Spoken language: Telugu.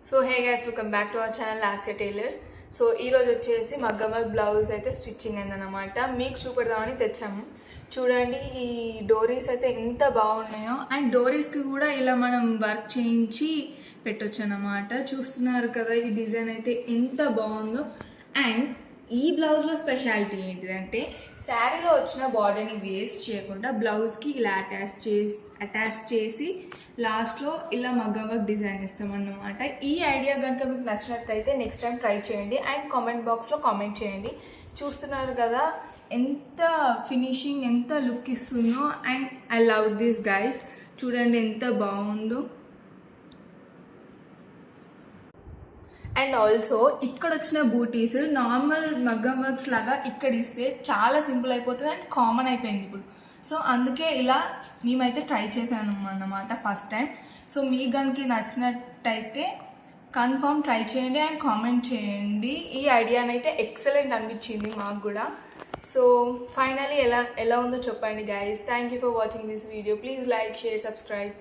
So hey guys, welcome back to our channel last year tailors. So ఈరోజు వచ్చేసి మగ్గం వర్క్ బ్లౌజ్ అయితే స్టిచ్చింగ్ అయిందనమాట. మీకు చూపెడదామని తెచ్చాము. చూడండి, ఈ డోరీస్ అయితే ఎంత బాగున్నాయో. అండ్ డోరీస్కి కూడా ఇలా మనం వర్క్ చేయించి పెట్టొచ్చు అన్నమాట. చూస్తున్నారు కదా, ఈ డిజైన్ అయితే ఎంత బాగుందో. అండ్ ఈ బ్లౌజ్లో స్పెషాలిటీ ఏంటిదంటే, శారీలో వచ్చిన బార్డర్ని వేస్ట్ చేయకుండా బ్లౌజ్కి ఇలా అటాచ్ చేసి లాస్ట్లో ఇలా మగ్గం వర్క్ డిజైన్ ఇస్తామన్నమాట. ఈ ఐడియా కనుక మీకు నచ్చినట్లయితే నెక్స్ట్ టైం ట్రై చేయండి అండ్ కామెంట్ బాక్స్లో కామెంట్ చేయండి. చూస్తున్నారు కదా ఎంత ఫినిషింగ్, ఎంత లుక్ ఇస్తుందో. And I love this guys. చూడండి ఎంత బాగుందో. అండ్ ఆల్సో ఇక్కడ వచ్చిన బూటీస్ నార్మల్ మగ్గం వర్క్స్ లాగా ఇక్కడ ఇస్తే చాలా సింపుల్ అయిపోతుంది అండ్ కామన్ అయిపోయింది ఇప్పుడు. సో అందుకే ఇలా మేమైతే ట్రై చేశాను అన్నమాట ఫస్ట్ టైం. సో మీ గన్కి నచ్చినట్టయితే కన్ఫర్మ్ ట్రై చేయండి అండ్ కామెంట్ చేయండి. ఈ ఐడియానైతే ఎక్సలెంట్ అనిపించింది మాకు కూడా. సో ఫైనలీ ఎలా ఉందో చెప్పండి guys. Thank you for watching this video. Please like, share, subscribe.